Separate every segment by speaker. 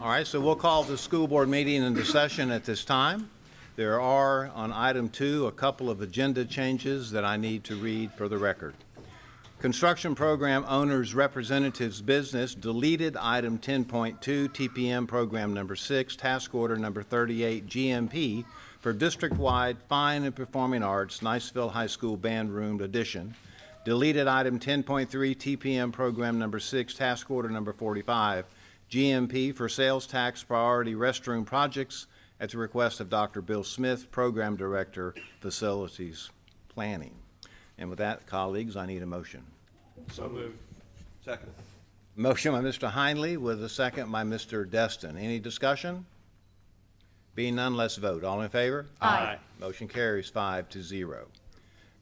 Speaker 1: All right, so we'll call the school board meeting into session at this time. There are, on item 2, a couple of agenda changes that I need to read for the record. Construction Program Owners Representatives Business deleted item 10.2, TPM Program number 6, Task Order number 38, GMP, for district-wide fine and performing arts, Niceville High School Band Room Edition. Deleted item 10.3, TPM Program number 6, Task Order number 45, GMP for Sales Tax Priority Restroom Projects at the request of Dr. Bill Smith, Program Director, Facilities Planning. And with that, colleagues, I need a motion.
Speaker 2: So moved.
Speaker 3: Second.
Speaker 1: Motion by Mr. Heinley with a second by Mr. Destin. Any discussion? Being none, let's vote. All in favor?
Speaker 2: Aye.
Speaker 1: Motion carries 5-0.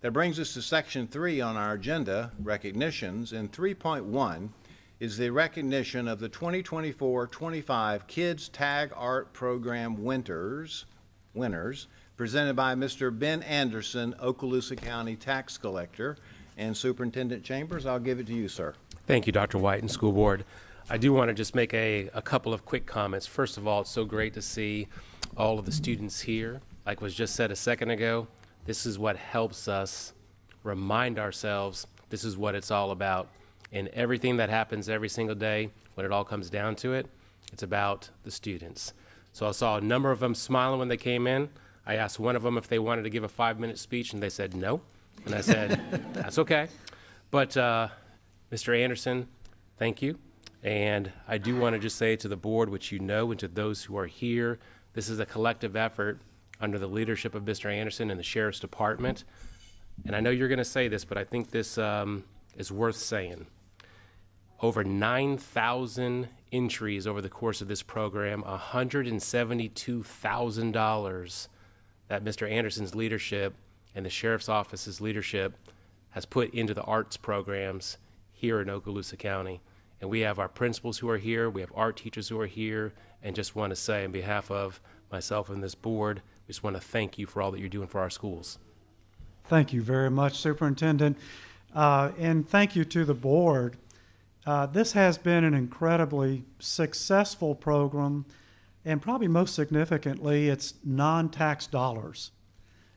Speaker 1: That brings us to Section 3 on our agenda, recognitions, and 3.1 is the recognition of the 2024-25 Kids Tag Art Program winners, presented by Mr. Ben Anderson, Okaloosa County Tax Collector. And Superintendent Chambers, I'll give it to you, sir.
Speaker 2: Thank you, Dr. White and School Board. I do want to just make a couple of quick comments. First of all, it's so great to see all of the students here. Like was just said a second ago, this is what helps us remind ourselves this is what it's all about. And everything that happens every single day, when it all comes down to it, it's about the students. So I saw a number of them smiling when they came in. I asked one of them if they wanted to give a 5-minute speech, and they said no. And I said, that's okay. But Mr. Anderson, thank you. And I do want to just say to the board, which you know, and to those who are here, this is a collective effort under the leadership of Mr. Anderson and the Sheriff's Department. And I know you're going to say this, but I think this is worth saying. Over 9,000 entries over the course of this program, $172,000 that Mr. Anderson's leadership and the Sheriff's Office's leadership has put into the arts programs here in Okaloosa County. And we have our principals who are here, we have art teachers who are here, and just want to say on behalf of myself and this board, we just want to thank you for all that you're doing for our schools.
Speaker 4: Thank you very much, Superintendent. And thank you to the board. This has been an incredibly successful program, and probably most significantly, it's non-tax dollars.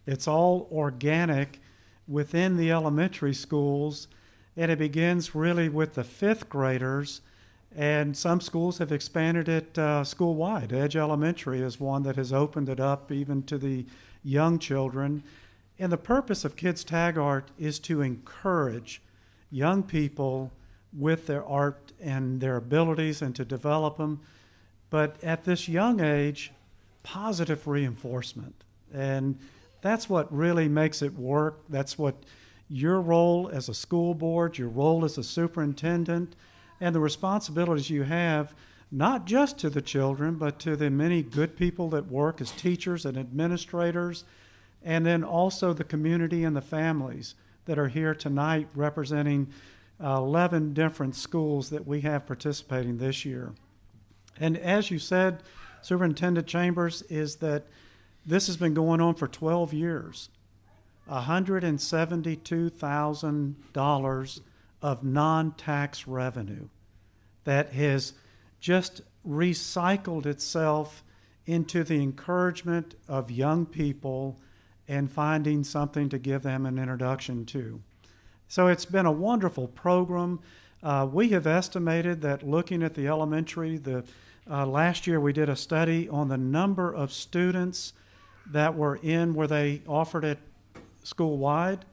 Speaker 4: It's all organic within the elementary schools, and it begins really with the 5th graders, and some schools have expanded it school-wide. Edge Elementary is one that has opened it up even to the young children. And the purpose of Kids Tag Art is to encourage young people with their art and their abilities and to develop them. But at this young age, positive reinforcement. And that's what really makes it work. That's what your role as a school board, your role as a superintendent, and the responsibilities you have, not just to the children, but to the many good people that work as teachers and administrators, and then also the community and the families that are here tonight representing 11 different schools that we have participating this year. And as you said, Superintendent Chambers, is that this has been going on for 12 years. $172,000 of non-tax revenue that has just recycled itself into the encouragement of young people and finding something to give them an introduction to. So it's been a wonderful program. We have estimated that looking at the elementary, last year we did a study on the number of students that were in where they offered it school-wide,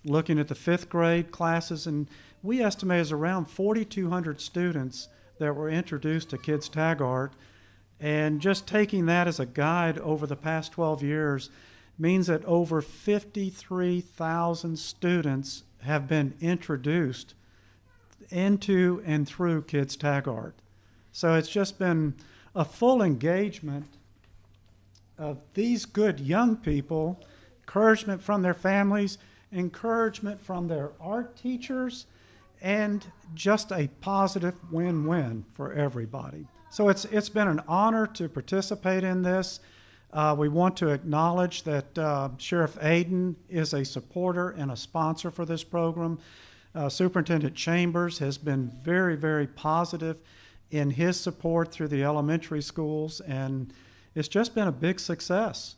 Speaker 4: looking at the 5th grade classes, and we estimate is around 4,200 students that were introduced to Kids Tag Art. And just taking that as a guide over the past 12 years means that over 53,000 students have been introduced into and through Kids Tag Art. So it's just been a full engagement of these good young people, encouragement from their families, encouragement from their art teachers, and just a positive win-win for everybody. So it's been an honor to participate in this. We want to acknowledge that Sheriff Aden is a supporter and a sponsor for this program. Superintendent Chambers has been very, very positive in his support through the elementary schools, and it's just been a big success.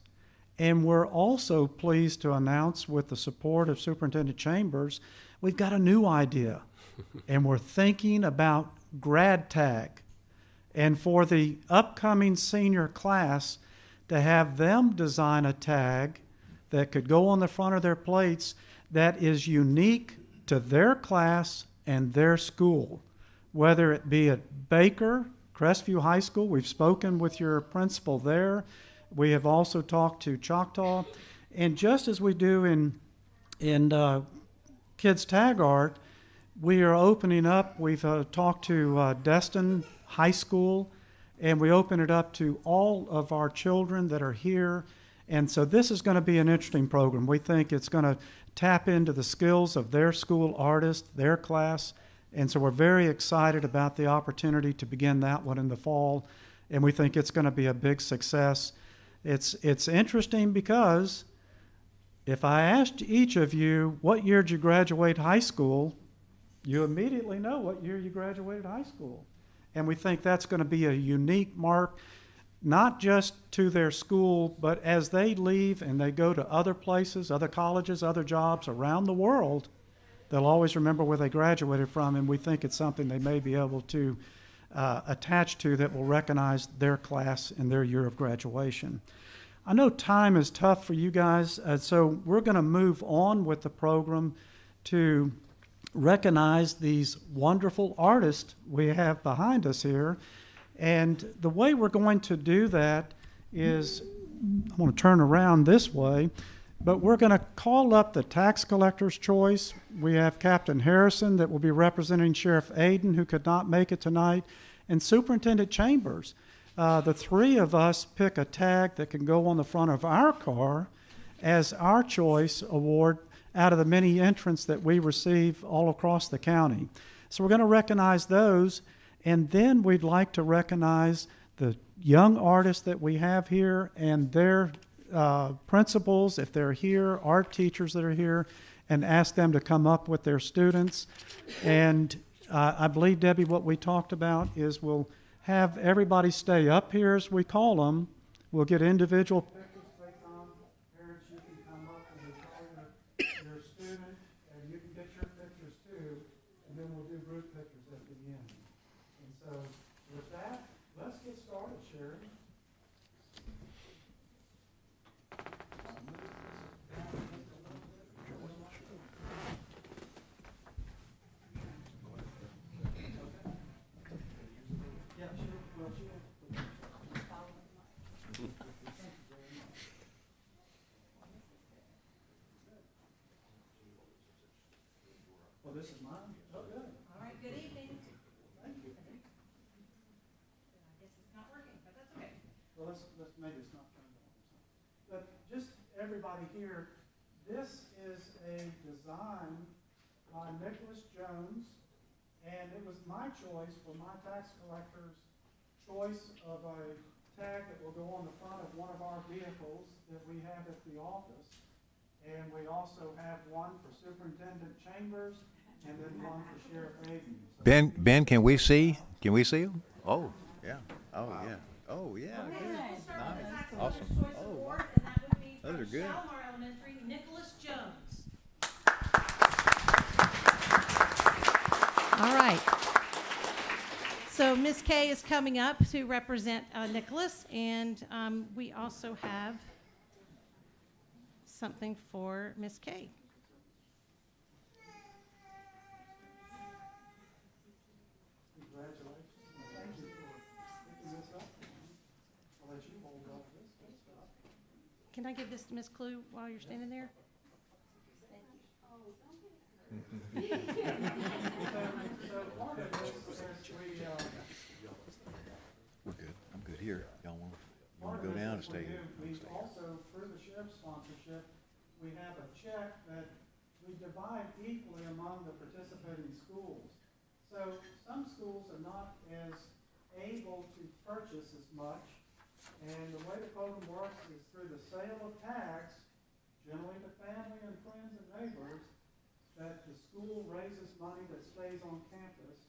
Speaker 4: And we're also pleased to announce, with the support of Superintendent Chambers, we've got a new idea. And we're thinking about grad tag. And for the upcoming senior class, to have them design a tag that could go on the front of their plates that is unique to their class and their school. Whether it be at Baker, Crestview High School, we've spoken with your principal there. We have also talked to Choctaw. And just as we do in Kids Tag Art, we are opening up, we've talked to Destin High School, and we open it up to all of our children that are here. And so this is going to be an interesting program. We think it's going to tap into the skills of their school artists, their class. And so we're very excited about the opportunity to begin that one in the fall. And we think it's going to be a big success. It's interesting because if I asked each of you, what year did you graduate high school? You immediately know what year you graduated high school. And we think that's going to be a unique mark, not just to their school, but as they leave and they go to other places, other colleges, other jobs around the world, they'll always remember where they graduated from, and we think it's something they may be able to attach to that will recognize their class and their year of graduation. I know time is tough for you guys, so we're going to move on with the program to recognize these wonderful artists we have behind us here. And the way we're going to do that is, I want to turn around this way, but we're going to call up the tax collector's choice. We have Captain Harrison that will be representing Sheriff Aiden, who could not make it tonight, and Superintendent Chambers. The three of us pick a tag that can go on the front of our car as our choice award out of the many entrants that we receive all across the county. So we're going to recognize those, and then we'd like to recognize the young artists that we have here and their principals, if they're here, art teachers that are here, and ask them to come up with their students. And I believe, Debbie, what we talked about is we'll have everybody stay up here, as we call them. We'll get individual pictures. Parents, you can come up and call your student, and you can get your pictures too, and then we'll do group pictures at the end. And so with that, let's get started, Sherry. This is mine? Oh, good.
Speaker 3: All right, good evening.
Speaker 4: Thank you.
Speaker 3: I guess it's not working, but that's okay.
Speaker 4: Well, maybe it's not turned on. But just everybody here, this is a design by Nicholas Jones, and it was my choice for my tax collector's choice of a tag that will go on the front of one of our vehicles that we have at the office. And we also have one for Superintendent Chambers, and then one for Sheriff Aiden. So
Speaker 1: Ben, can we see? Can we see them? Oh, yeah. Oh, yeah. Oh, yeah. Good.
Speaker 3: We'll start with the tax
Speaker 1: Awesome.
Speaker 3: collector's choice
Speaker 1: Oh,
Speaker 3: award, and that would be
Speaker 1: those
Speaker 3: from
Speaker 1: are good.
Speaker 3: Shalimar Elementary, Nicholas Jones. All right. So Ms. Kay is coming up to represent Nicholas, and we also have something for Ms. Kay.
Speaker 4: congratulations. Thank you for picking this up. I'll let you hold off this stuff.
Speaker 3: Can I give this to Ms. Clue while you're standing there?
Speaker 4: So part of this is
Speaker 1: We're good. I'm good here. Y'all want to go
Speaker 4: this
Speaker 1: down or
Speaker 4: is
Speaker 1: stay
Speaker 4: we
Speaker 1: here?
Speaker 4: do. We also, through the sheriff's sponsorship, we have a check that we divide equally among the participating schools. So some schools are not as able to purchase as much, and the way the program works is through the sale of tags, generally to family and friends and neighbors, that the school raises money that stays on campus,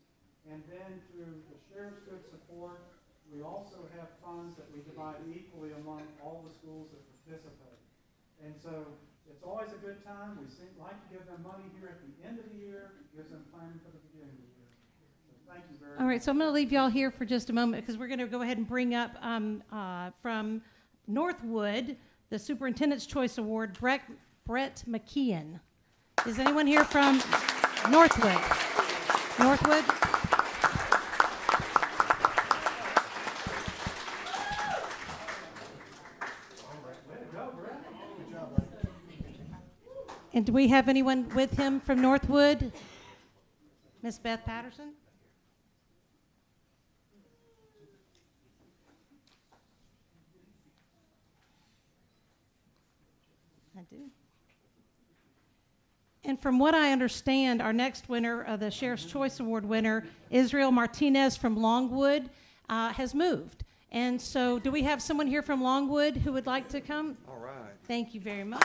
Speaker 4: And then through the sheriff's good support, we also have funds that we divide equally among all the schools that participate. And so it's always a good time. We like to give them money here at the end of the year. It gives them planning for the beginning of the year. So thank you very much.
Speaker 3: All right, so I'm going to leave y'all here for just a moment because we're going to go ahead and bring up from Northwood, the Superintendent's Choice Award, Brett McKeon. Is anyone here from Northwood? Northwood? And do we have anyone with him from Northwood? Miss Beth Patterson? I do. And from what I understand, our next winner, the Sheriff's Choice Award winner, Israel Martinez from Longwood, has moved. And so do we have someone here from Longwood who would like to come?
Speaker 5: All right.
Speaker 3: Thank you very much.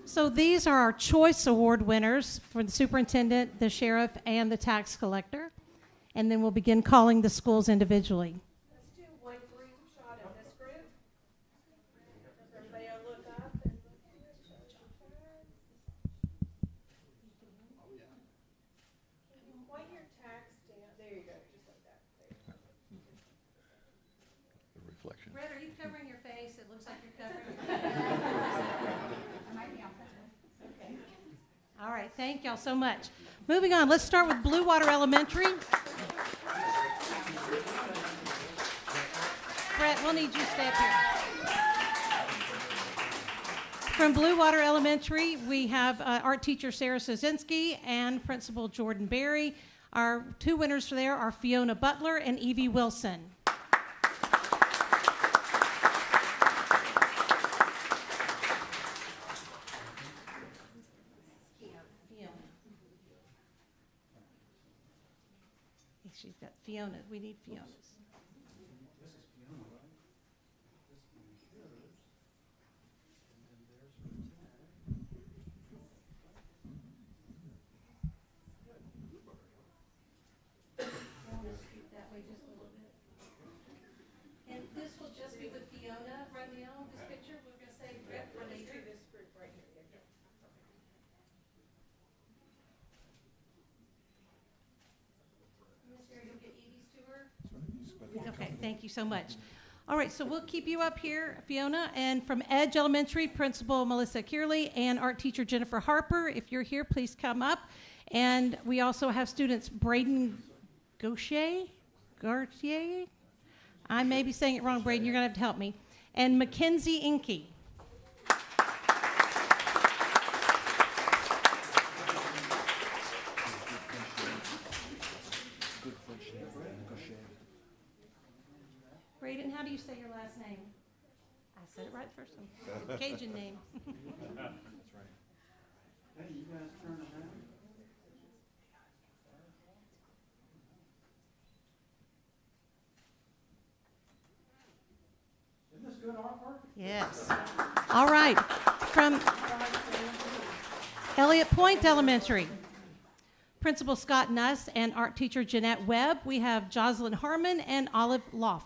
Speaker 3: So these are our Choice Award winners for the superintendent, the sheriff, and the tax collector. And then we'll begin calling the schools individually.
Speaker 6: Let's do one group shot in this group. Everybody will look up and point your tax down. There you go, just like that. There you go.
Speaker 5: The reflection.
Speaker 3: Brett, are you covering your face? It looks like you're covering your face. Okay. All right, thank y'all so much. Moving on, let's start with Blue Water Elementary. Brett, we'll need you to stay up here. From Blue Water Elementary, we have art teacher Sarah Sosinski and Principal Jordan Berry. Our two winners for there are Fiona Butler and Evie Wilson. She's got Fiona. We need Fiona's. That way just a little bit. And this will just be with Fiona right now, this picture. We're going to say Brett for later.
Speaker 6: This group right here.
Speaker 3: Okay, thank you so much. All right, so we'll keep you up here, Fiona. And from Edge Elementary, Principal Melissa Kearley and art teacher Jennifer Harper. If you're here, please come up. And we also have students Braden Gautier. I may be saying it wrong, Braden. You're going to have to help me. And Mackenzie Inky. Braden, how do you say your last name? I said it right the first time. Cajun name.
Speaker 5: That's right.
Speaker 4: Hey, you guys turn around. Isn't this good artwork?
Speaker 3: Yes. All right. From Elliott Point Elementary, Principal Scott Nuss and art teacher Jeanette Webb. We have Jocelyn Harmon and Olive Loff.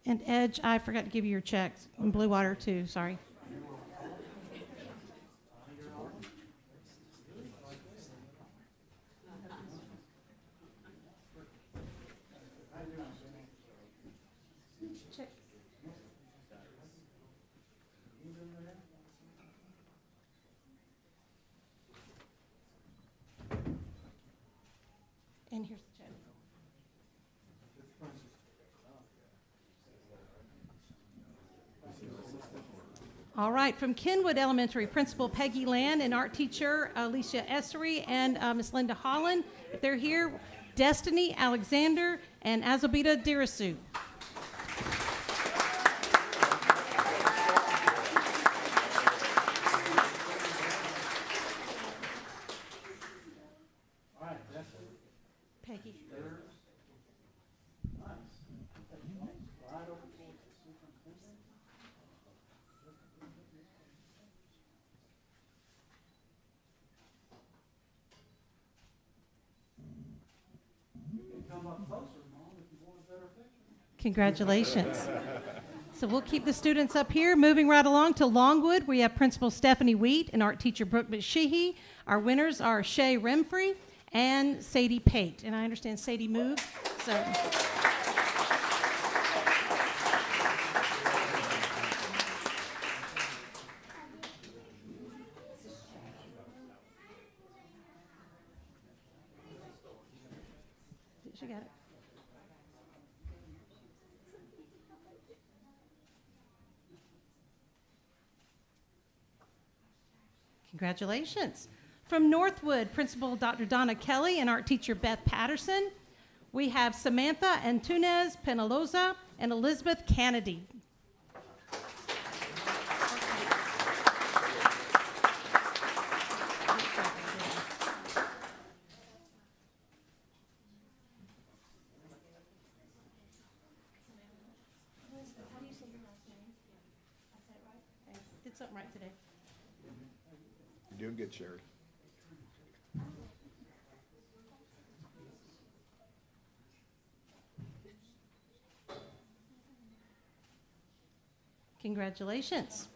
Speaker 3: And Edge, I forgot to give you your checks. And Blue Water too, sorry. Check. And here's the check. All right, from Kenwood Elementary, Principal Peggy Land and art teacher Alicia Essery and Miss Linda Holland. If they're here, Destiny Alexander and Azobita Dirasu.
Speaker 4: Come up closer, Mom, if you want a better picture.
Speaker 3: Congratulations. So we'll keep the students up here. Moving right along to Longwood, we have Principal Stephanie Wheat and Art Teacher Brooke McSheehy. Our winners are Shay Remfrey and Sadie Pate. And I understand Sadie moved, so. She got it. Congratulations. From Northwood, Principal Dr. Donna Kelly and Art Teacher Beth Patterson. We have Samantha Antunez Penaloza and Elizabeth Kennedy. Did something right today.
Speaker 5: You're doing good, Sherry.
Speaker 3: Congratulations.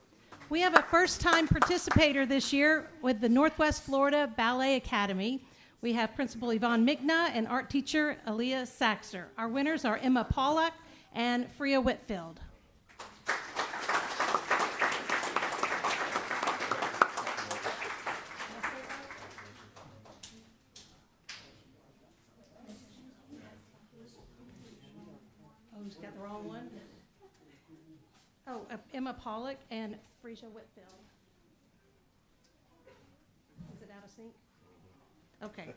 Speaker 3: We have a first-time participator this year with the Northwest Florida Ballet Academy. We have Principal Yvonne Migna and Art Teacher Aaliyah Saxer. Our winners are Emma Pollack and Freya Whitfield. Oh, who's got the wrong one? Oh, Emma Pollack and Freya Whitfield. Is it out of sync? Okay.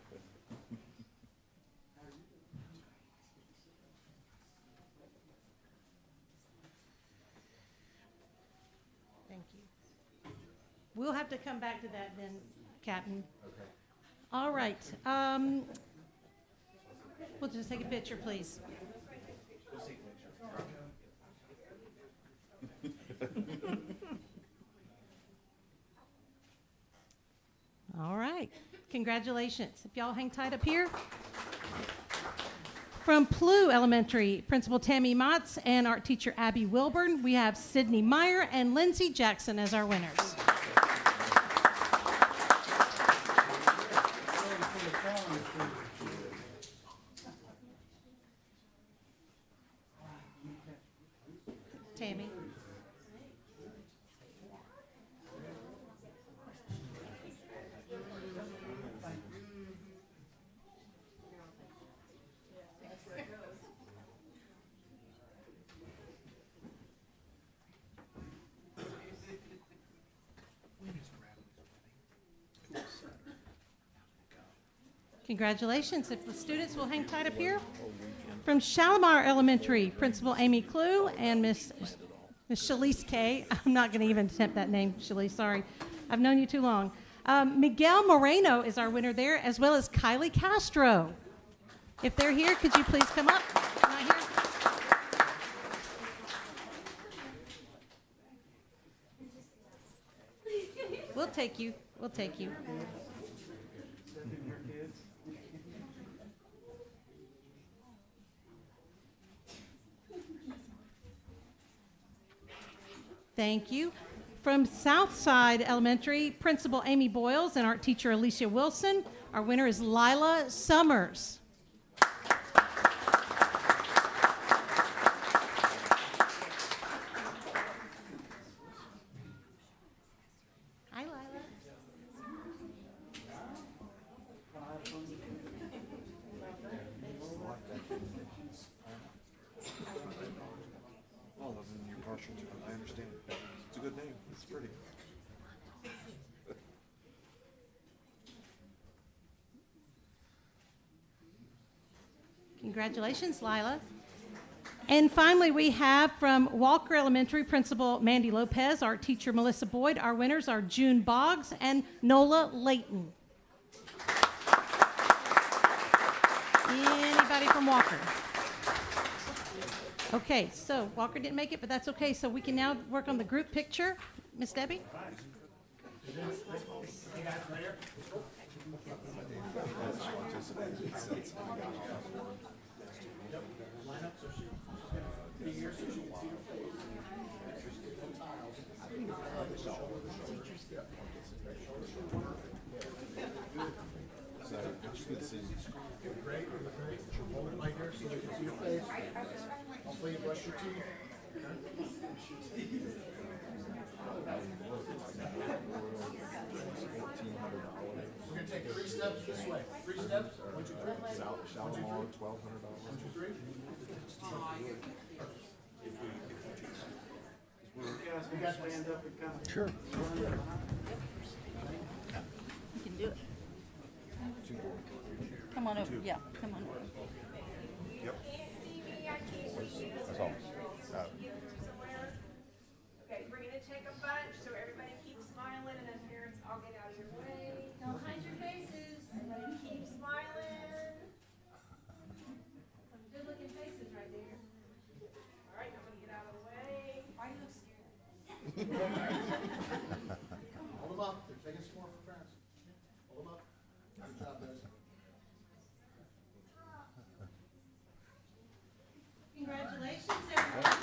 Speaker 3: Thank you. We'll have to come back to that then, Captain. Okay. All right. We'll just take a picture, please. All right. Congratulations. If y'all hang tight up here. From Plough Elementary, Principal Tammy Motz and Art Teacher Abby Wilburn, we have Sydney Meyer and Lindsay Jackson as our winners. Tammy. Congratulations. If the students will hang tight up here. From Shalimar Elementary, Principal Amy Clue and Miss Shalise Kay. I'm not going to even attempt that name, Shalise, sorry. I've known you too long. Miguel Moreno is our winner there, as well as Kylie Castro. If they're here, could you please come up? Not here? We'll take you. We'll take you. Thank you. From Southside Elementary, Principal Amy Boyles and Art Teacher Alicia Wilson. Our winner is Lila Summers. Hi, Lila.
Speaker 5: All of them you're partial to, I understand. It's a good name, it's pretty.
Speaker 3: Congratulations, Lila. And finally, we have from Walker Elementary, Principal Mandy Lopez, Art Teacher Melissa Boyd. Our winners are June Boggs and Nola Layton. Anybody everybody from Walker. Okay, so Walker didn't make it, but that's okay. So we can now work on the group picture. Miss Debbie?
Speaker 5: Hopefully you brush your teeth. We're gonna take 3 steps this way. 3 steps. 1, 2, 3. Shalimar, $1,200. 1, 2, 3. You guys stand up and kind of.
Speaker 1: Sure.
Speaker 7: You can do it. Come on over, yeah, come on over.
Speaker 1: That's all.
Speaker 6: Okay, we're gonna take a bunch, so everybody keep smiling, and then parents, I'll get out of your way. Don't hide your faces. Everybody keep smiling. Some good looking faces right there. All right, I'm gonna get out of the way. Why you look scared?
Speaker 5: Hold them up. They're taking some more for parents. Hold them up. Good job, guys.
Speaker 3: Congratulations, everyone.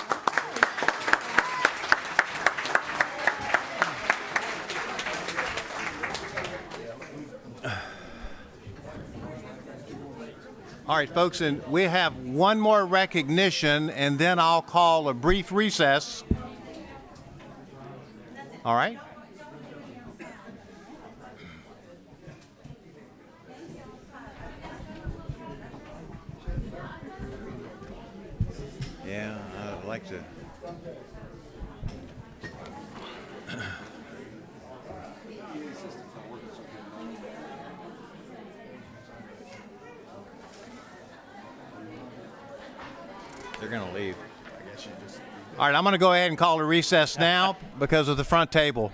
Speaker 1: All right, folks, and we have one more recognition, and then I'll call a brief recess. All right? Yeah, I'd like to. They're going to leave. All right, I'm going to go ahead and call a recess now because of the front table.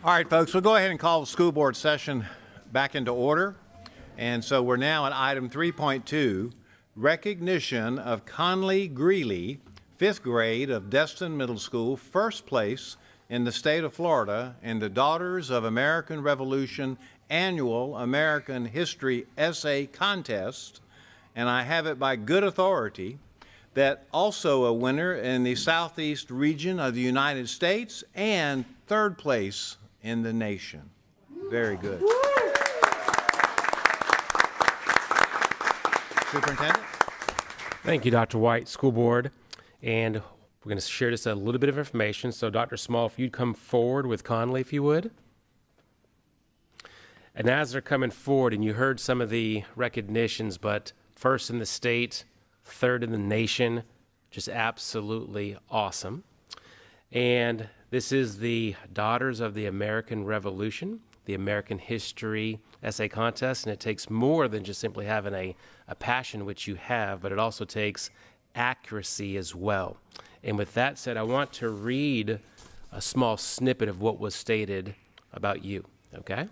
Speaker 1: All right, folks, we'll go ahead and call the school board session back into order. And so we're now at item 3.2, recognition of Conley Greeley, 5th grade of Destin Middle School, first place in the state of Florida in the Daughters of American Revolution annual American History Essay Contest. And I have it by good authority that also a winner in the Southeast region of the United States and 3rd place in the nation. Very good. Superintendent?
Speaker 2: Thank you, Dr. White, School Board. And we're going to share just a little bit of information. So, Dr. Small, if you'd come forward with Conley, if you would. And as they're coming forward, and you heard some of the recognitions, but first in the state, 3rd in the nation, just absolutely awesome. And this is the Daughters of the American Revolution, the American History Essay Contest, and it takes more than just simply having a passion, which you have, but it also takes accuracy as well. And with that said, I want to read a small snippet of what was stated about you, okay?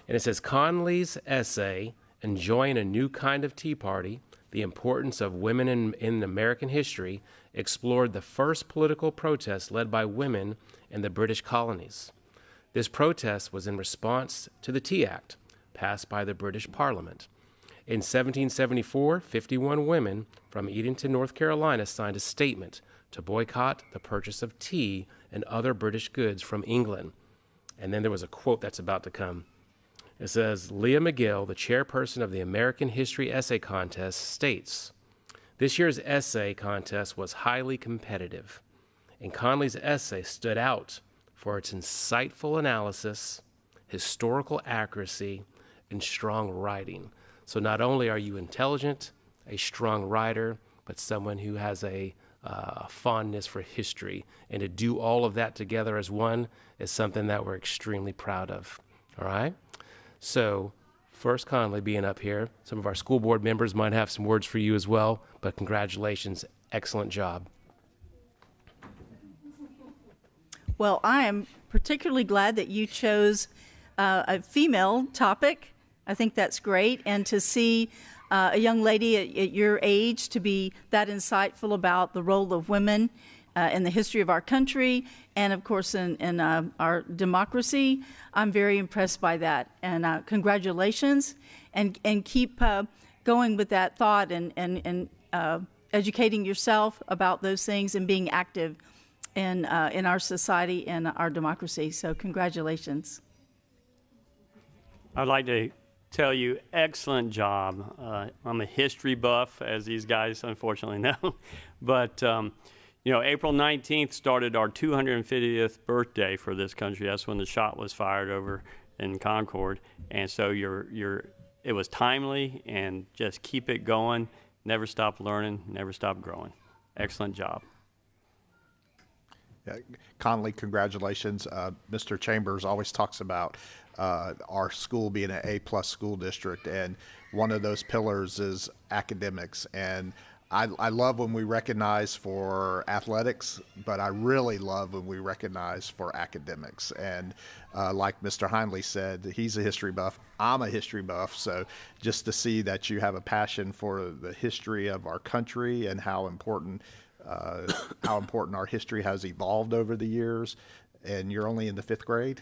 Speaker 2: And it says, Conley's essay, Enjoying a New Kind of Tea Party, the Importance of Women in American History, explored the first political protest led by women in the British colonies. This protest was in response to the Tea Act, passed by the British Parliament. In 1774, 51 women from Edenton, North Carolina, signed a statement to boycott the purchase of tea and other British goods from England. And then there was a quote that's about to come. It says, Leah McGill, the chairperson of the American History Essay Contest, states, this year's essay contest was highly competitive, and Conley's essay stood out for its insightful analysis, historical accuracy, and strong writing. So not only are you intelligent, a strong writer, but someone who has a fondness for history. And to do all of that together as one is something that we're extremely proud of. All right? So, first Conley being up here, some of our school board members might have some words for you as well, but congratulations, excellent job.
Speaker 7: Well, I am particularly glad that you chose a female topic. I think that's great. And to see a young lady at your age to be that insightful about the role of women in the history of our country and, of course, in our democracy, I'm very impressed by that. And congratulations. And keep going with that thought and educating yourself about those things and being active in our society and our democracy. So congratulations.
Speaker 8: I'd like to tell you, excellent job. I'm a history buff, as these guys unfortunately know. But, you know, April 19th started our 250th birthday for this country. That's when the shot was fired over in Concord. And so it was timely, and just keep it going. Never stop learning, never stop growing. Excellent job.
Speaker 5: Yeah, Conley, congratulations. Mr. Chambers always talks about our school being an A+ school district, and one of those pillars is academics. And I love when we recognize for athletics, but I really love when we recognize for academics. And like Mr. Hindley said, he's a history buff. I'm a history buff. So just to see that you have a passion for the history of our country and how important our history has evolved over the years, and you're only in the 5th grade,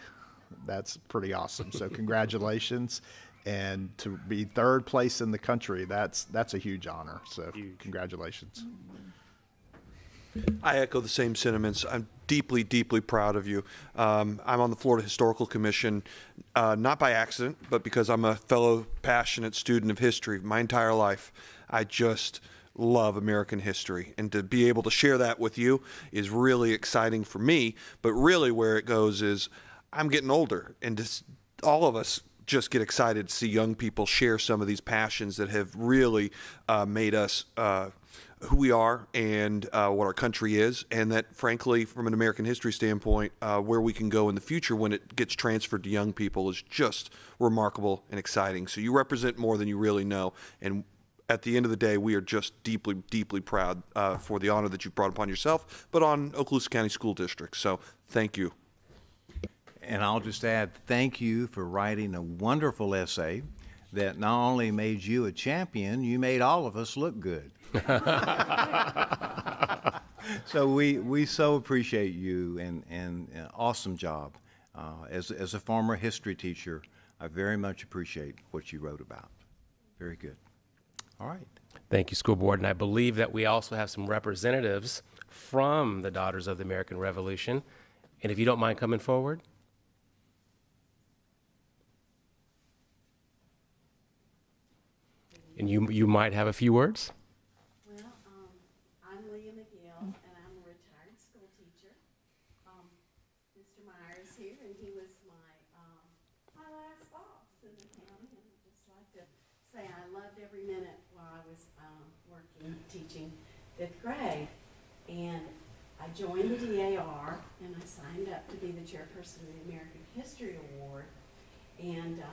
Speaker 5: that's pretty awesome. So congratulations. And to be 3rd place in the country, that's a huge honor. So congratulations.
Speaker 9: I echo the same sentiments. I'm deeply, deeply proud of you. I'm on the Florida Historical Commission, not by accident, but because I'm a fellow passionate student of history. My entire life, I just love American history, and to be able to share that with you is really exciting for me. But really where it goes is I'm getting older, and just, all of us just get excited to see young people share some of these passions that have really made us who we are and what our country is, and that, frankly, from an American history standpoint, where we can go in the future when it gets transferred to young people is just remarkable and exciting. So you represent more than you really know, and at the end of the day, we are just deeply, deeply proud for the honor that you've brought upon yourself, but on Okaloosa County School District. So thank you.
Speaker 1: And I'll just add, thank you for writing a wonderful essay that not only made you a champion, you made all of us look good. So we so appreciate you, and awesome job. As a former history teacher, I very much appreciate what you wrote about. Very good. All right.
Speaker 2: Thank you, School Board. And I believe that we also have some representatives from the Daughters of the American Revolution. And if you don't mind coming forward. And you might have a few words.
Speaker 10: Well, I'm Leah McGill, and I'm a retired school teacher. Mr. Myers here, and he was my last boss in the county. And I'd just like to say I loved every minute while I was working, teaching 5th grade. And I joined the DAR, and I signed up to be the chairperson of the American History Award. And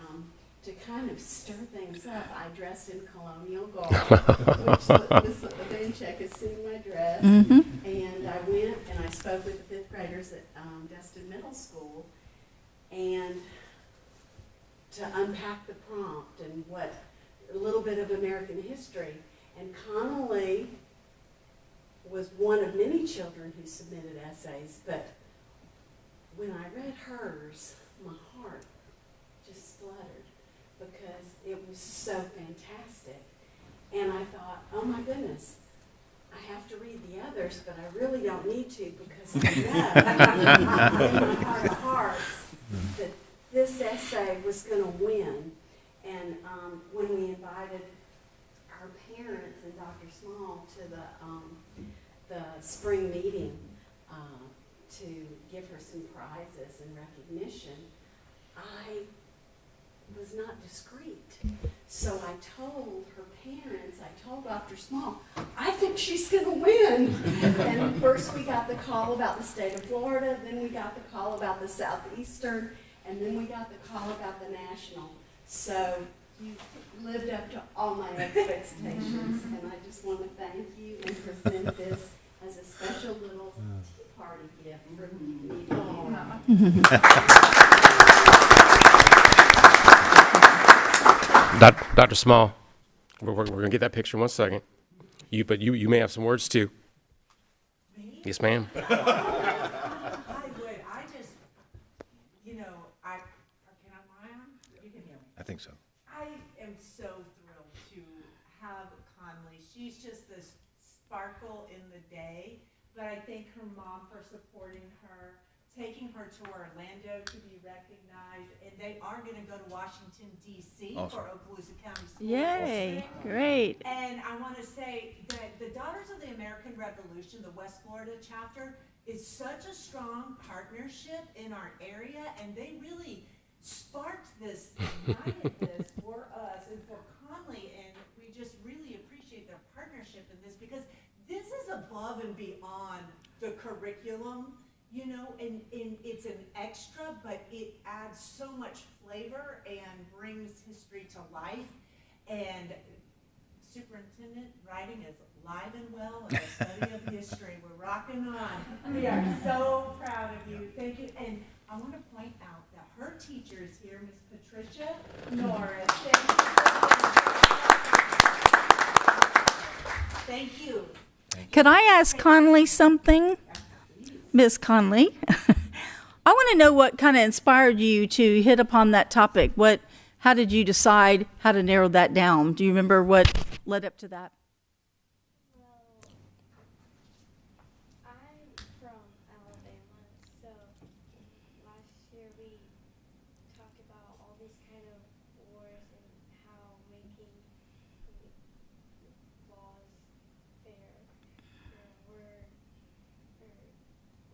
Speaker 10: to kind of stir things up, I dressed in colonial garb, which the band check has seen my dress. And I went and I spoke with the 5th graders at Destin Middle School, and to unpack the prompt and what a little bit of American history. And Connolly was one of many children who submitted essays, but when I read hers, my heart just fluttered, because it was so fantastic. And I thought, oh my goodness, I have to read the others, but I really don't need to, because I know in my heart of hearts that this essay was going to win. And when we invited our parents and Dr. Small to the spring meeting to give her some prizes and recognition, I was not discreet. So I told her parents, I told Dr. Small, I think she's going to win. And first we got the call about the state of Florida, then we got the call about the Southeastern, and then we got the call about the national. So you lived up to all my expectations, and I just want to thank you and present this as a special little tea party gift for me to
Speaker 2: Dr. Small, we're going to get that picture in 1 second. But you may have some words too.
Speaker 11: Me?
Speaker 2: Yes, ma'am.
Speaker 11: I would. I just, can I on? You can hear me.
Speaker 1: I think so.
Speaker 11: I am so thrilled to have Conley. She's just this sparkle in the day, but I thank her mom for supporting her, taking her to Orlando to be recognized, and they are going to go to Washington, D.C.
Speaker 1: Awesome.
Speaker 11: for Okaloosa County School
Speaker 7: Yay,
Speaker 11: District.
Speaker 7: great.
Speaker 11: And I want to say that the Daughters of the American Revolution, the West Florida chapter, is such a strong partnership in our area, and they really sparked this, ignited this for us and for Conley, and we just really appreciate their partnership in this, because this is above and beyond the curriculum, and it's an extra, but it adds so much flavor and brings history to life. And Superintendent, writing is alive and well in the study of history. We're rocking on. We are so proud of you. Thank you. And I want to point out that her teacher is here, Miss Patricia Norris. Thank you.
Speaker 7: Could I ask Conley something? Miss Conley, I want to know what kind of inspired you to hit upon that topic. How did you decide how to narrow that down? Do you remember what led up to that?
Speaker 12: I'm from Alabama, so last year we talked about all these kind of wars and how making laws fair were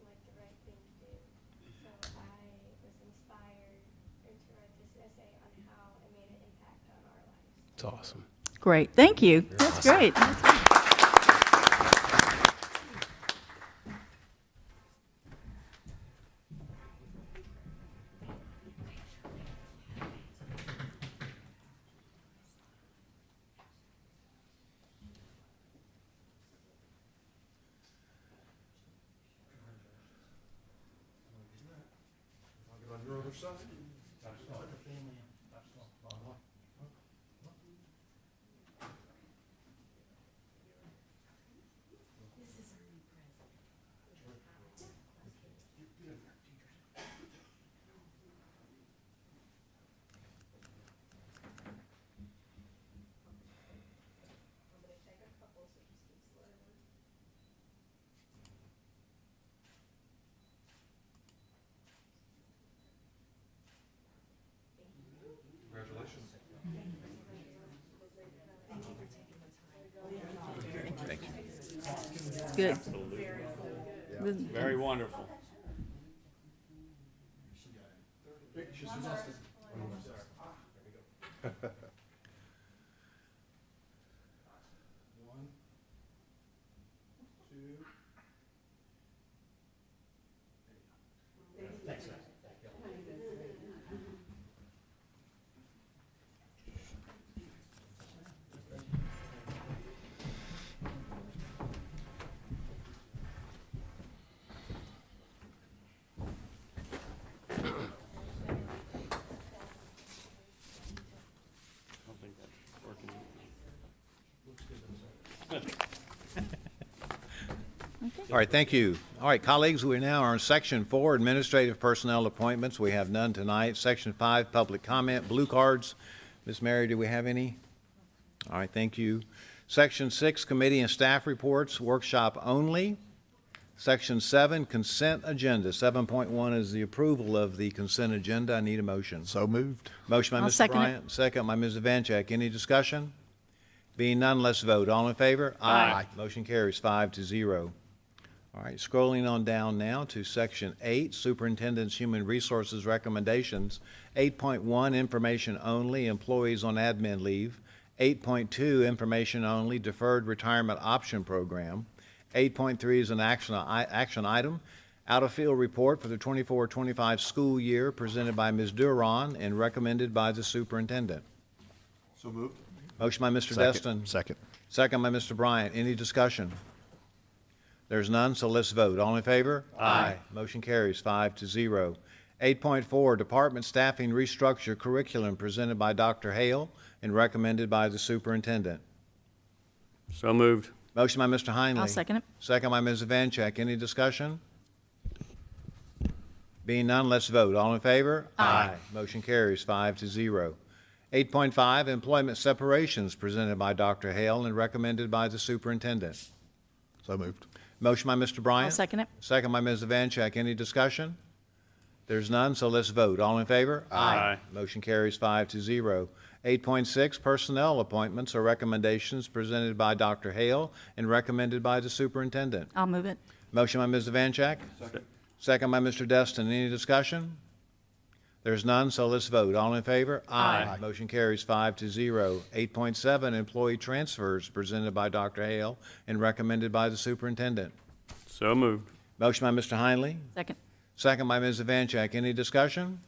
Speaker 12: like the right thing to do. So I was inspired to write this essay on how it made an impact on our lives.
Speaker 2: It's awesome.
Speaker 7: Great, thank you. That's great.
Speaker 9: On your
Speaker 7: Good.
Speaker 8: Very wonderful. I don't think that's working.
Speaker 1: All right, thank you. All right, colleagues, we now are in Section 4, Administrative Personnel Appointments. We have none tonight. Section 5, Public Comment, blue cards. Ms. Mary, do we have any? All right, thank you. Section 6, Committee and Staff Reports, workshop only. Section 7, Consent Agenda. 7.1 is the approval of the consent agenda. I need a motion.
Speaker 5: So moved.
Speaker 1: Motion by
Speaker 7: I'll
Speaker 1: Mr.
Speaker 7: second it.
Speaker 1: Bryant, second by Ms. Vanchek. Any discussion? Being none, let's vote. All in favor?
Speaker 8: Aye.
Speaker 1: Motion carries 5-0. All right, scrolling on down now to Section 8, Superintendent's Human Resources Recommendations. 8.1, Information Only, Employees on Admin Leave. 8.2, Information Only, Deferred Retirement Option Program. 8.3 is an action item. Out-of-field report for the 24-25 school year presented by Ms. Duran and recommended by the superintendent.
Speaker 9: So moved.
Speaker 1: Motion by Mr.
Speaker 5: Second.
Speaker 1: Destin.
Speaker 5: Second.
Speaker 1: Second by Mr. Bryant. Any discussion? There's none, so let's vote. All in favor? Aye. Motion carries 5-0. 8.4, Department Staffing Restructure Curriculum presented by Dr. Hale and recommended by the superintendent.
Speaker 8: So moved.
Speaker 1: Motion by Mr. Heinle.
Speaker 7: I'll second it.
Speaker 1: Second by Ms. Vanchek. Any discussion? Being none, let's vote. All in favor? Aye. Motion carries 5-0. 8.5, Employment Separations presented by Dr. Hale and recommended by the superintendent.
Speaker 5: So moved.
Speaker 1: Motion by Mr. Bryant.
Speaker 7: I'll second it.
Speaker 1: Second by Ms. Vanchek. Any discussion? There's none, so let's vote. All in favor?
Speaker 8: Aye.
Speaker 1: Motion carries 5-0. 8.6, Personnel Appointments or Recommendations presented by Dr. Hale and recommended by the superintendent.
Speaker 7: I'll move it.
Speaker 1: Motion by Ms. Vanchek. Second by Mr. Destin. Any discussion? There's none, so let's vote. All in favor?
Speaker 8: Aye.
Speaker 1: Motion carries 5-0. 8.7, Employee Transfers presented by Dr. Hale and recommended by the superintendent.
Speaker 8: So moved.
Speaker 1: Motion by Mr. Heinle.
Speaker 7: Second.
Speaker 1: Second by Ms. Vanchek. Any discussion?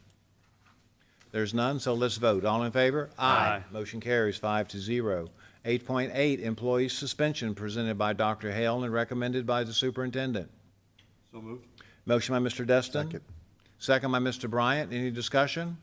Speaker 1: There's none, so let's vote. All in favor?
Speaker 8: Aye.
Speaker 1: Motion carries 5-0. 8.8, Employee Suspension presented by Dr. Hale and recommended by the superintendent.
Speaker 9: So moved.
Speaker 1: Motion by Mr. Destin.
Speaker 5: Second.
Speaker 1: Second by Mr. Bryant. Any discussion?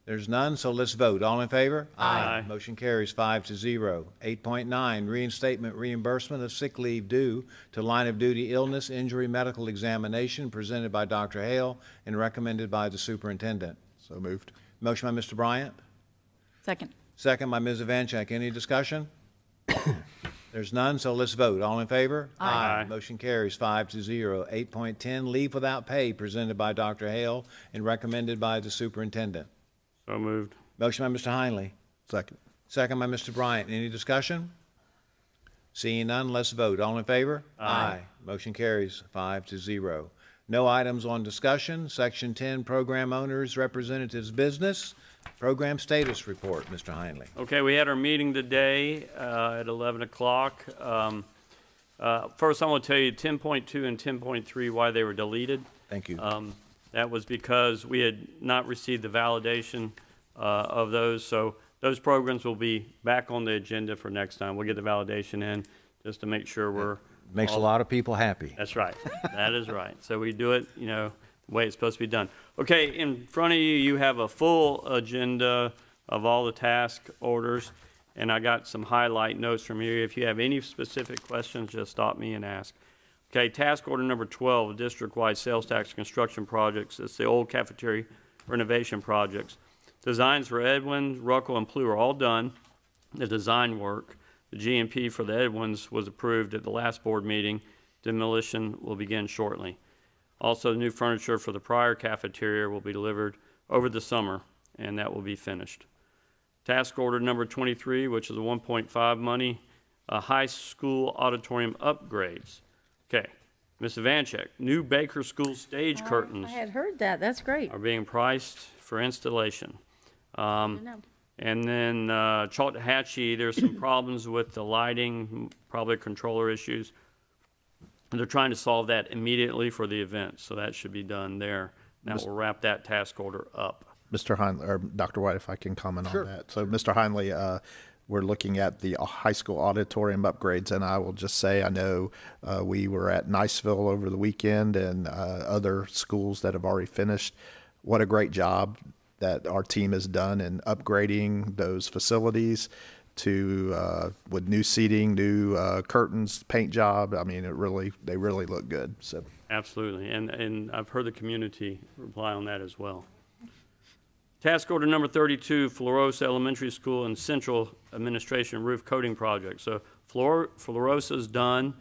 Speaker 1: There's none, so let's vote. All in favor?
Speaker 8: Aye.
Speaker 1: Motion carries 5-0. 8.9, Reinstatement Reimbursement of Sick Leave Due to Line of Duty Illness, Injury, Medical Examination presented by Dr. Hale and recommended by the superintendent.
Speaker 5: So moved.
Speaker 1: Motion by Mr. Bryant.
Speaker 7: Second.
Speaker 1: Second by Ms. Vanchek. Any discussion? There's none, so let's vote. All in favor?
Speaker 8: Aye.
Speaker 1: Motion carries 5-0. 8.10, Leave Without Pay presented by Dr. Hale and recommended by the superintendent.
Speaker 8: So moved.
Speaker 1: Motion by Mr. Heinle.
Speaker 5: Second.
Speaker 1: Second by Mr. Bryant. Any discussion? Seeing none, let's vote. All in favor? Aye. Motion carries 5-0. No items on discussion. Section 10, Program Owners Representatives Business. Program Status Report, Mr. Heinle.
Speaker 8: Okay, we had our meeting today at 11 o'clock. First, I want to tell you 10.2 and 10.3, why they were deleted.
Speaker 1: Thank you.
Speaker 8: That was because we had not received the validation of those. So those programs will be back on the agenda for next time. We'll get the validation in just to make sure we're.
Speaker 1: Makes a lot of people happy.
Speaker 8: That's right. That is right. So we do it, the way it's supposed to be done. Okay, in front of you, you have a full agenda of all the task orders, and I got some highlight notes from here. If you have any specific questions, just stop me and ask. Okay, task order number 12, district-wide sales tax construction projects. It's the old cafeteria renovation projects. Designs for Edwin, Ruckle, and Plu are all done. The design work, the GMP for the Edwins was approved at the last board meeting. Demolition will begin shortly. Also, the new furniture for the prior cafeteria will be delivered over the summer, and that will be finished. Task order number 23, which is the 1.5 money, high school auditorium upgrades. Okay, Ms. Ivanchek, new Baker School stage curtains
Speaker 7: I had heard that. That's great.
Speaker 8: are being priced for installation.
Speaker 7: know.
Speaker 8: And then Chaltahatchee, there's some problems with the lighting, probably controller issues. And they're trying to solve that immediately for the event, so that should be done there. That will wrap that task order up.
Speaker 5: Mr. Heinley, or Dr. White, if I can comment on that. So, Mr. Heinley, we're looking at the high school auditorium upgrades, and I will just say I know we were at Niceville over the weekend and other schools that have already finished. What a great job that our team has done in upgrading those facilities to with new seating, new curtains, paint job. I mean, they really look good. So
Speaker 8: Absolutely, and I've heard the community reply on that as well. Task order number 32, Florosa Elementary School and Central Administration Roof Coating Project. So Florosa's done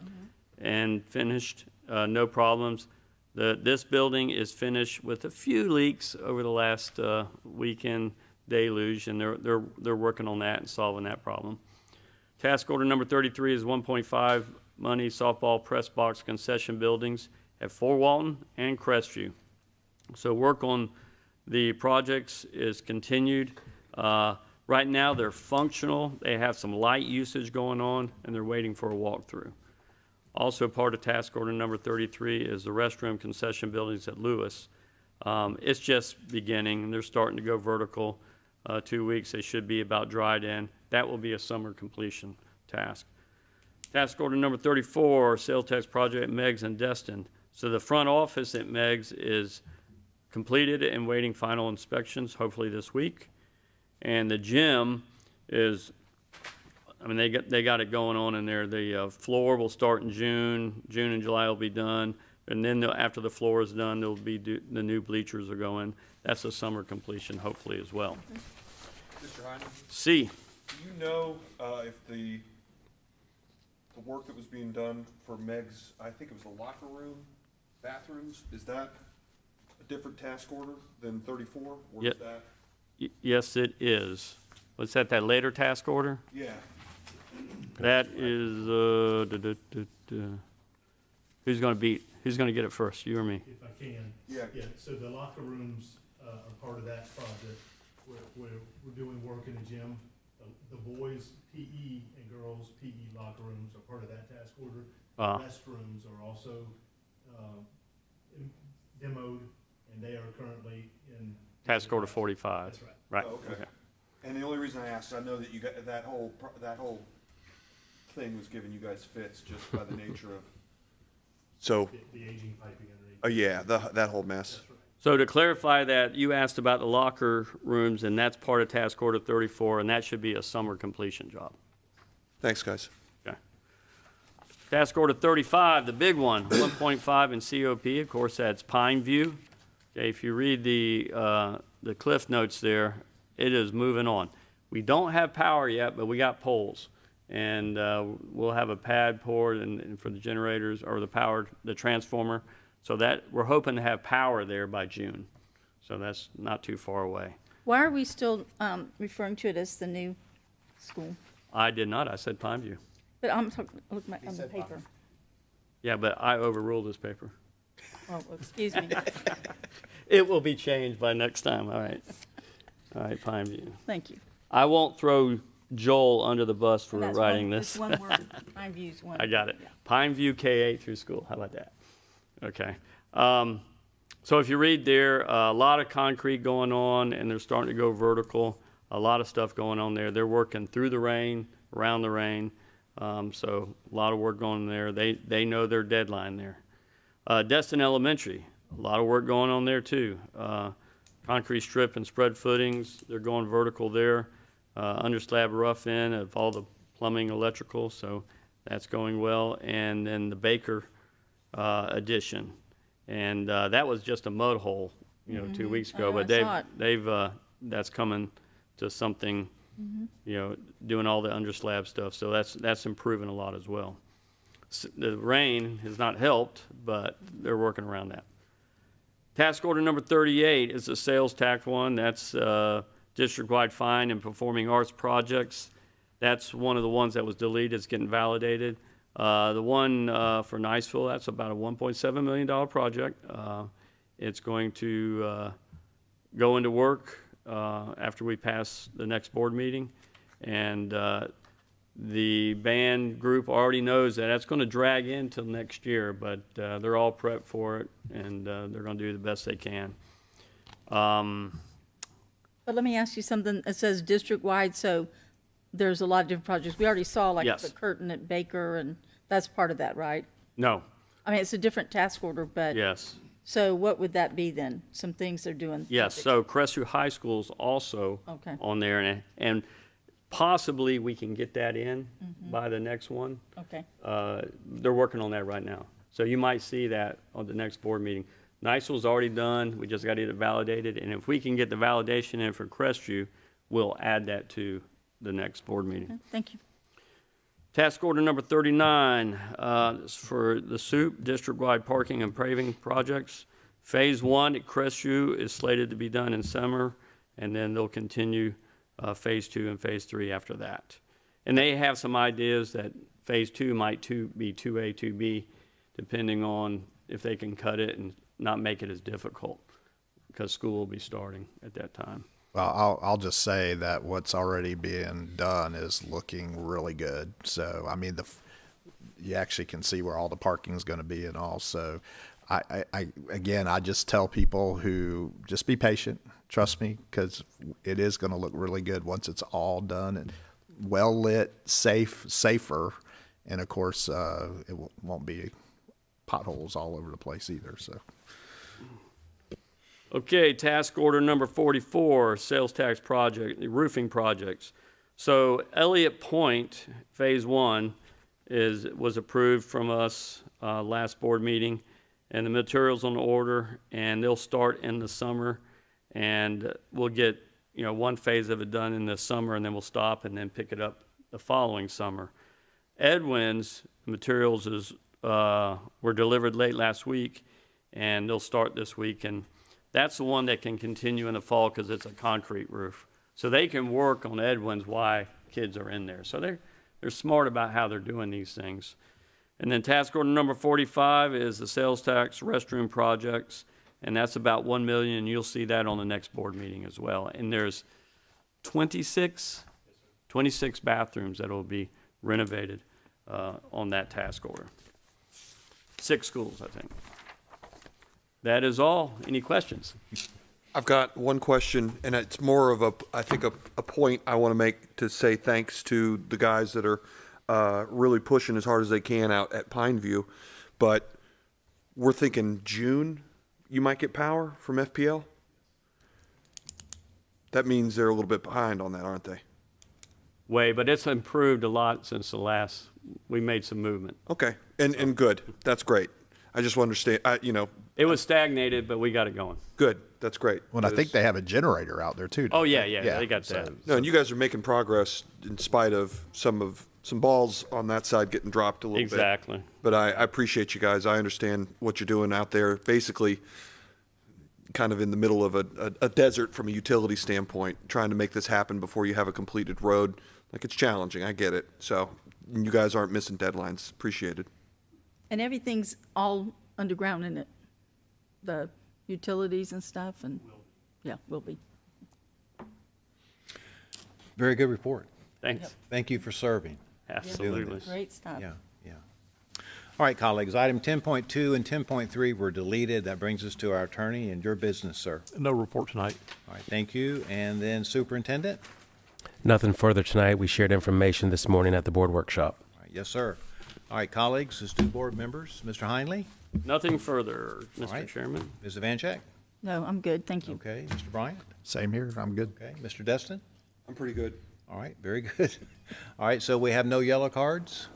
Speaker 8: and finished, no problems. This building is finished with a few leaks over the last weekend deluge, and they're working on that and solving that problem. Task order number 33 is 1.5 money softball press box concession buildings at Fort Walton and Crestview. So work on the projects is continued. Right now they're functional. They have some light usage going on, and they're waiting for a walkthrough. Also part of task order number 33 is the restroom concession buildings at Lewis. It's just beginning, and they're starting to go vertical. 2 weeks, they should be about dried in. That will be a summer completion task. Task order number 34, sales tax project at Meigs and Destin. So the front office at Meigs is completed and waiting final inspections, hopefully this week. And the gym is, I mean, they got it going on in there. The floor will start in June. June and July will be done. And then after the floor is done, there'll be the new bleachers are going. That's a summer completion, hopefully, as well.
Speaker 9: Mr. Heinen,
Speaker 8: C.
Speaker 9: do you know if the work that was being done for Meigs, I think it was the locker room, bathrooms, is that a different task order than 34? Or is that?
Speaker 8: Yes, it is. Was that later task order?
Speaker 9: Yeah.
Speaker 8: That is, who's going to get it first, you or me?
Speaker 13: If I can.
Speaker 9: Yeah.
Speaker 13: So the locker rooms are part of that project. We're doing work in the gym. The boys' PE and girls' PE locker rooms are part of that task order. Restrooms are also demoed, and they are currently in
Speaker 8: Task order 45.
Speaker 13: That's right.
Speaker 8: Right.
Speaker 9: Oh, okay. And the only reason I asked, I know that you got that whole thing was giving you guys fits just by the nature of. So.
Speaker 13: The aging piping underneath.
Speaker 9: Oh yeah, that whole mess.
Speaker 13: That's right.
Speaker 8: So to clarify that, you asked about the locker rooms, and that's part of task order 34, and that should be a summer completion job.
Speaker 9: Thanks, guys.
Speaker 8: Okay. Task order 35, the big one, 1.5 in COP. Of course, that's Pine View. Okay, if you read the cliff notes there, it is moving on. We don't have power yet, but we got poles, and we'll have a pad poured and for the generators or the transformer. So that we're hoping to have power there by June. So that's not too far away.
Speaker 7: Why are we still referring to it as the new school?
Speaker 8: I did not. I said Pine View.
Speaker 7: But I'm looking on the paper.
Speaker 8: Yeah, but I overruled this paper.
Speaker 7: Oh, excuse me.
Speaker 8: It will be changed by next time. All right. All right, Pine View.
Speaker 7: Thank you.
Speaker 8: I won't throw Joel under the bus for
Speaker 7: That's
Speaker 8: writing
Speaker 7: It's
Speaker 8: this.
Speaker 7: one word. Pine View's one.
Speaker 8: I got it.
Speaker 7: Yeah.
Speaker 8: Pine View K-8 through school. How about that? Okay. So if you read there, a lot of concrete going on, and they're starting to go vertical. A lot of stuff going on there. They're working through the rain, around the rain. So a lot of work going on there. They know their deadline there. Destin Elementary, a lot of work going on there too. Concrete strip and spread footings, they're going vertical there. Under slab rough in of all the plumbing, electrical, so that's going well. And then the Baker addition, and that was just a mud hole, 2 weeks ago.
Speaker 7: Oh,
Speaker 8: But
Speaker 7: I saw it.
Speaker 8: they've that's coming to something, doing all the under slab stuff. So that's improving a lot as well. The rain has not helped, but they're working around that. Task order number 38 is the sales tax one. That's district-wide fine and performing arts projects. That's one of the ones that was deleted. It's getting validated. The one for Niceville, that's about a $1.7 million project. It's going to go into work after we pass the next board meeting. And the band group already knows that that's going to drag in till next year, but they're all prepped for it, and they're going to do the best they can.
Speaker 7: But let me ask you something. It says district-wide, so there's a lot of different projects. We already saw like
Speaker 8: Yes.
Speaker 7: the curtain at Baker, and that's part of that, right?
Speaker 8: No.
Speaker 7: I mean, it's a different task order, but.
Speaker 8: Yes.
Speaker 7: So what would that be then? Some things they're doing?
Speaker 8: Yes. So Crestview High School's also
Speaker 7: Okay.
Speaker 8: on there, and possibly we can get that in by the next one.
Speaker 7: Okay.
Speaker 8: They're working on that right now. So you might see that on the next board meeting. Niceville's already done. We just got to get it validated. And if we can get the validation in for Crestview, we'll add that to the next board meeting.
Speaker 7: Okay, thank you.
Speaker 8: Task order number 39 is for the SOUP, district-wide parking and paving projects. Phase 1 at Crestview is slated to be done in summer, and then they'll continue Phase 2 and Phase 3 after that. And they have some ideas that Phase 2 might be 2A, 2B, depending on if they can cut it and not make it as difficult, because school will be starting at that time.
Speaker 5: Well, I'll just say that what's already being done is looking really good. So, I mean, you actually can see where all the parking is going to be and all. So, I just tell people who just be patient, trust me, because it is going to look really good once it's all done and well lit, safer, and of course, it won't be potholes all over the place either. So.
Speaker 8: Okay, task order number 44, sales tax project, the roofing projects. So Elliott Point, Phase 1, was approved from us last board meeting, and the material's on order, and they'll start in the summer, and we'll get one phase of it done in the summer, and then we'll stop and then pick it up the following summer. Edwin's materials were delivered late last week, and they'll start this week, and that's the one that can continue in the fall because it's a concrete roof. So they can work on Edwin's while kids are in there. So they're smart about how they're doing these things. And then task order number 45 is the sales tax restroom projects, and that's about $1 million, and you'll see that on the next board meeting as well. And there's 26 bathrooms that will be renovated on that task order. 6 schools, I think. That is all. Any questions?
Speaker 9: I've got one question, and it's more of I think a point I want to make to say thanks to the guys that are really pushing as hard as they can out at Pineview. But we're thinking June, you might get power from FPL? That means they're a little bit behind on that, aren't they?
Speaker 8: But it's improved a lot since we made some movement.
Speaker 9: Okay, and good. That's great. I just want to understand,
Speaker 8: It was stagnated, but we got it going.
Speaker 9: Good. That's great.
Speaker 5: Well, I think they have a generator out there too.
Speaker 8: Oh, yeah, they got that.
Speaker 9: No, and you guys are making progress in spite of some balls on that side getting dropped a little bit.
Speaker 8: Exactly.
Speaker 9: But I appreciate you guys. I understand what you're doing out there. Basically, kind of in the middle of a desert from a utility standpoint, trying to make this happen before you have a completed road. Like, it's challenging. I get it. So you guys aren't missing deadlines. Appreciate it.
Speaker 7: And everything's all underground in it, the utilities and stuff, and yeah, will be.
Speaker 1: Very good report.
Speaker 8: Thanks.
Speaker 7: Yep.
Speaker 1: Thank you for serving.
Speaker 8: Absolutely.
Speaker 7: Great stuff.
Speaker 1: Yeah. All right, colleagues, item 10.2 and 10.3 were deleted. That brings us to our attorney and your business, sir.
Speaker 14: No report tonight.
Speaker 1: All right, thank you. And then superintendent?
Speaker 2: Nothing further tonight. We shared information this morning at the board workshop.
Speaker 1: All right, yes, sir. All right, colleagues, esteemed board members, Mr. Heinley?
Speaker 8: Nothing further,
Speaker 1: All
Speaker 8: Mr.
Speaker 1: right.
Speaker 8: Chairman.
Speaker 1: Ms. Evancheck?
Speaker 7: No, I'm good. Thank you.
Speaker 1: Okay. Mr. Bryant?
Speaker 5: Same here. I'm good.
Speaker 1: Okay. Mr. Destin?
Speaker 9: I'm pretty good.
Speaker 1: All right, very good. All right, so we have no yellow cards,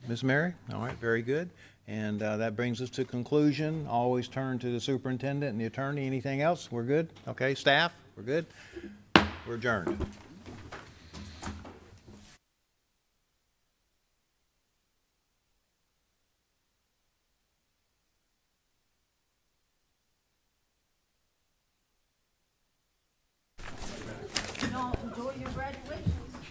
Speaker 1: Ms. Mary? All right, very good. And that brings us to conclusion. Always turn to the superintendent and the attorney. Anything else? We're good? Okay, staff? We're good? We're adjourned.